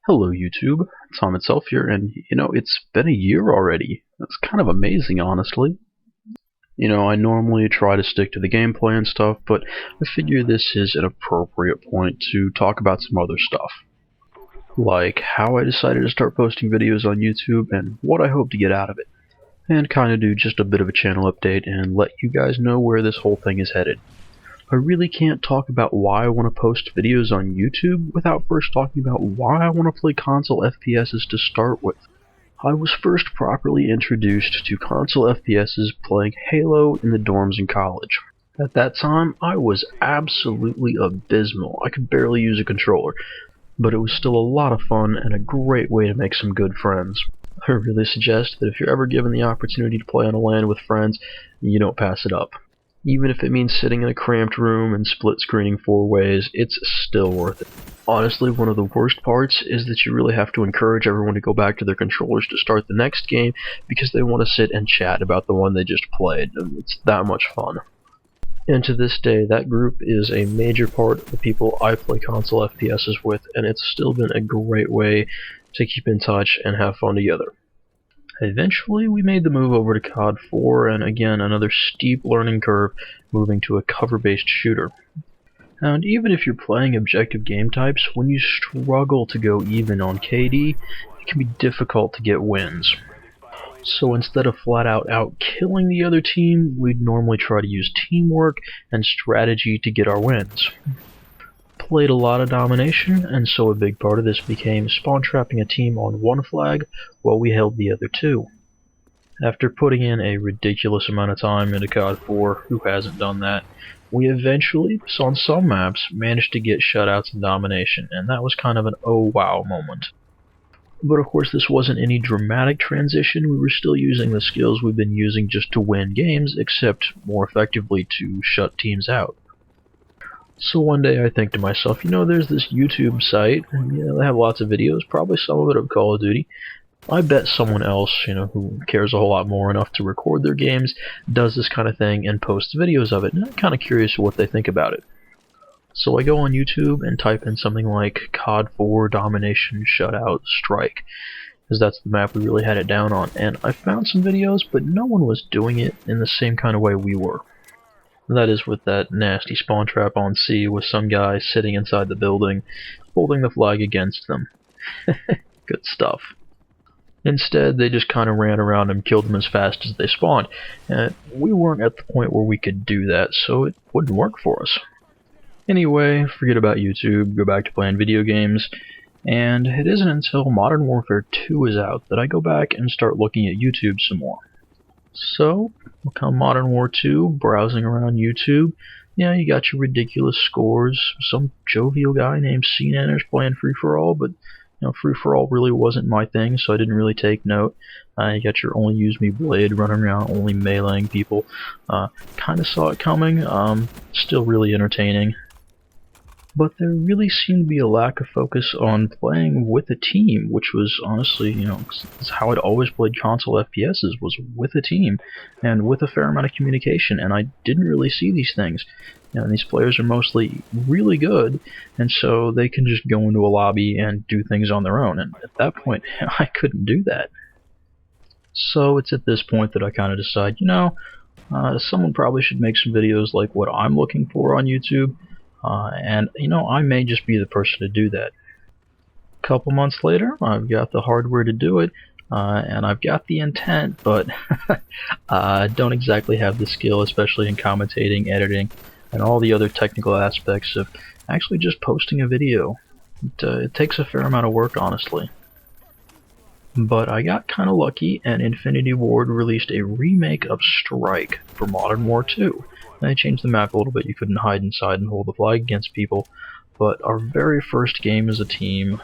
Hello YouTube, Tom itself here, and it's been a year already. That's kind of amazing, honestly. I normally try to stick to the gameplay and stuff, but I figure this is an appropriate point to talk about some other stuff. Like how I decided to start posting videos on YouTube and what I hope to get out of it. And kinda do just a bit of a channel update and let you guys know where this whole thing is headed. I really can't talk about why I want to post videos on YouTube without first talking about why I want to play console FPSs to start with. I was first properly introduced to console FPSs playing Halo in the dorms in college. At that time, I was absolutely abysmal. I could barely use a controller, but it was still a lot of fun and a great way to make some good friends. I really suggest that if you're ever given the opportunity to play on a LAN with friends, you don't pass it up. Even if it means sitting in a cramped room and split screening 4 ways, it's still worth it. Honestly, one of the worst parts is that you really have to encourage everyone to go back to their controllers to start the next game because they want to sit and chat about the one they just played. It's that much fun. And to this day, that group is a major part of the people I play console FPSs with, and it's still been a great way to keep in touch and have fun together. Eventually, we made the move over to COD 4, and again, another steep learning curve moving to a cover-based shooter. And even if you're playing objective game types, when you struggle to go even on KD, it can be difficult to get wins. So instead of flat out killing the other team, we'd normally try to use teamwork and strategy to get our wins. Played a lot of Domination, and so a big part of this became spawn trapping a team on one flag while we held the other two. After putting in a ridiculous amount of time into COD 4, who hasn't done that, we eventually, on some maps, managed to get shutouts in Domination, and that was kind of an oh wow moment. But of course this wasn't any dramatic transition, we were still using the skills we've been using just to win games, except more effectively to shut teams out. So one day I think to myself, there's this YouTube site, and they have lots of videos, probably some of it of Call of Duty. I bet someone else, who cares a whole lot more enough to record their games, does this kind of thing and posts videos of it, and I'm kind of curious what they think about it. So I go on YouTube and type in something like COD 4 Domination Shutout Strike, because that's the map we really had it down on, and I found some videos, but no one was doing it in the same kind of way we were. That is with that nasty spawn trap on C with some guy sitting inside the building, holding the flag against them. Good stuff. Instead, they just kind of ran around and killed them as fast as they spawned. And we weren't at the point where we could do that, so it wouldn't work for us. Anyway, forget about YouTube, go back to playing video games, and it isn't until Modern Warfare 2 is out that I go back and start looking at YouTube some more. So, come Modern War 2, browsing around YouTube, you got your ridiculous scores, some jovial guy named CNanners playing free-for-all, but free-for-all really wasn't my thing, so I didn't really take note. You got your Only Use Me Blade running around, only meleeing people. Kinda saw it coming, still really entertaining. But there really seemed to be a lack of focus on playing with a team, which was honestly, it's how I'd always played console FPSs, was with a team, and with a fair amount of communication, and I didn't really see these things. And these players are mostly really good, and so they can just go into a lobby and do things on their own, and at that point, I couldn't do that. So it's at this point that I kind of decide, someone probably should make some videos like what I'm looking for on YouTube, and I may just be the person to do that. A couple months later, I've got the hardware to do it, and I've got the intent, but I don't exactly have the skill, especially in commentating, editing, and all the other technical aspects of actually just posting a video. It takes a fair amount of work, honestly. But I got kind of lucky, and Infinity Ward released a remake of Strike for Modern War 2. They changed the map a little bit, you couldn't hide inside and hold the flag against people, but our very first game as a team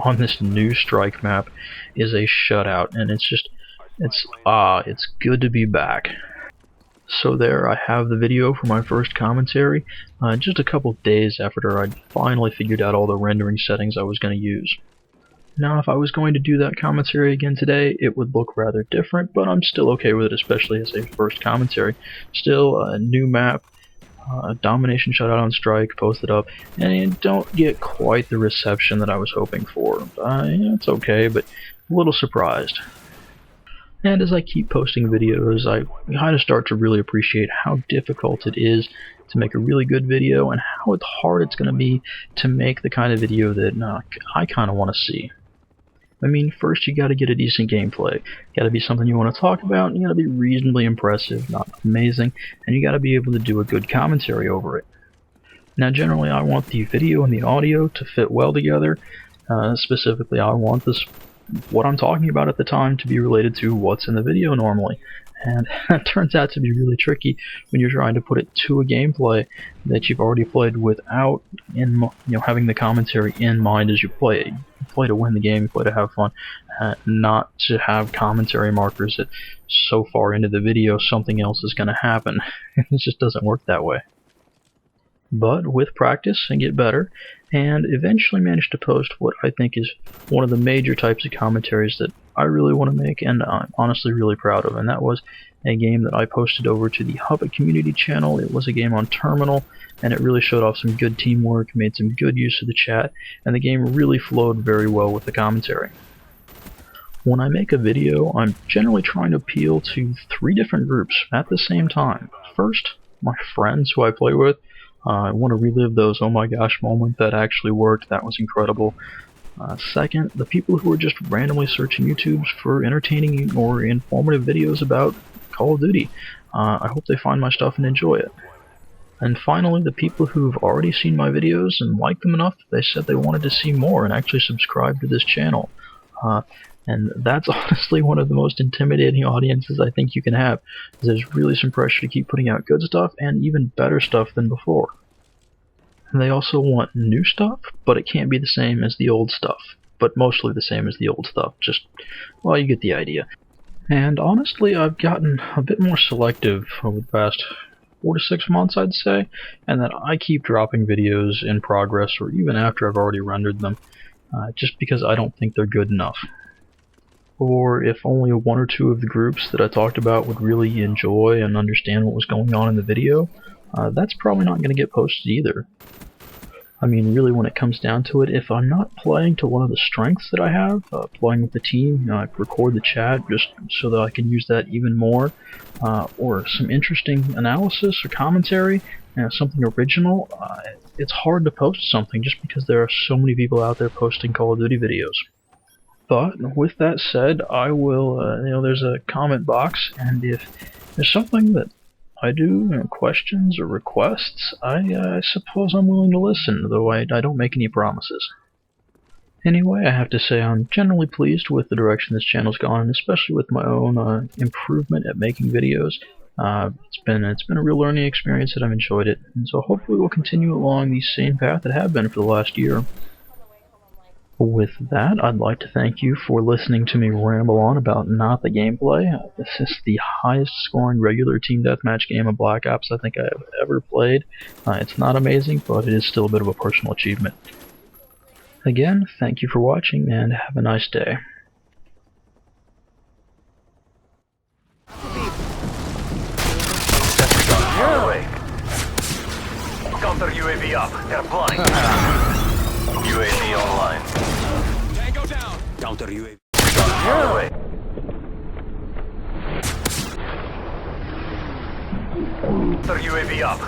on this new Strike map is a shutout, and it's good to be back. So there, I have the video for my first commentary, just a couple days after I'd finally figured out all the rendering settings I was going to use. Now, if I was going to do that commentary again today, it would look rather different, but I'm still okay with it, especially as a first commentary. Still, a new map, Domination, Shutout, and Strike posted up, and don't get quite the reception that I was hoping for. It's okay, but a little surprised. And as I keep posting videos, I kind of start to really appreciate how difficult it is to make a really good video, and how hard it's going to be to make the kind of video that I kind of want to see. I mean, first you gotta get a decent gameplay. Gotta be something you want to talk about, and you gotta be reasonably impressive, not amazing, and you gotta be able to do a good commentary over it. Now generally I want the video and the audio to fit well together. Specifically I want what I'm talking about at the time to be related to what's in the video normally. And that turns out to be really tricky when you're trying to put it to a gameplay that you've already played without having the commentary in mind as you play it. You play to win the game, you play to have fun, not to have commentary markers that so far into the video something else is going to happen. It just doesn't work that way. But with practice and get better, and eventually managed to post what I think is one of the major types of commentaries that I really want to make, and I'm honestly really proud of, and that was a game that I posted over to the Hubbit community channel. It was a game on Terminal, and it really showed off some good teamwork, made some good use of the chat, and the game really flowed very well with the commentary. When I make a video, I'm generally trying to appeal to 3 different groups at the same time. First, my friends who I play with. I want to relive those oh my gosh moments that actually worked, that was incredible. Second, the people who are just randomly searching YouTube for entertaining or informative videos about Call of Duty. I hope they find my stuff and enjoy it. And finally, the people who've already seen my videos and liked them enough, they said they wanted to see more and actually subscribe to this channel. And that's honestly one of the most intimidating audiences I think you can have. There's really some pressure to keep putting out good stuff and even better stuff than before. And they also want new stuff, but it can't be the same as the old stuff. But mostly the same as the old stuff. Just, well, you get the idea. And honestly, I've gotten a bit more selective over the past 4 to 6 months, I'd say, and that I keep dropping videos in progress or even after I've already rendered them, just because I don't think they're good enough. Or if only 1 or 2 of the groups that I talked about would really enjoy and understand what was going on in the video, that's probably not going to get posted either. I mean, really, when it comes down to it, if I'm not playing to one of the strengths that I have, playing with the team, I record the chat just so that I can use that even more, or some interesting analysis or commentary, something original, it's hard to post something just because there are so many people out there posting Call of Duty videos. But with that said, I will, there's a comment box, and if there's something that I do, questions or requests, I suppose I'm willing to listen, though I don't make any promises. Anyway, I have to say I'm generally pleased with the direction this channel's gone, and especially with my own improvement at making videos. It's been a real learning experience, and I've enjoyed it, and so hopefully we'll continue along the same path that have been for the last year. With that, I'd like to thank you for listening to me ramble on about not the gameplay. This is the highest scoring regular team deathmatch game of Black Ops I think I have ever played. It's not amazing, but it is still a bit of a personal achievement. Again, thank you for watching, and have a nice day. Counter UAV up. They're blind. UAV online. Tango down. Counter UAV. Counter UAV up.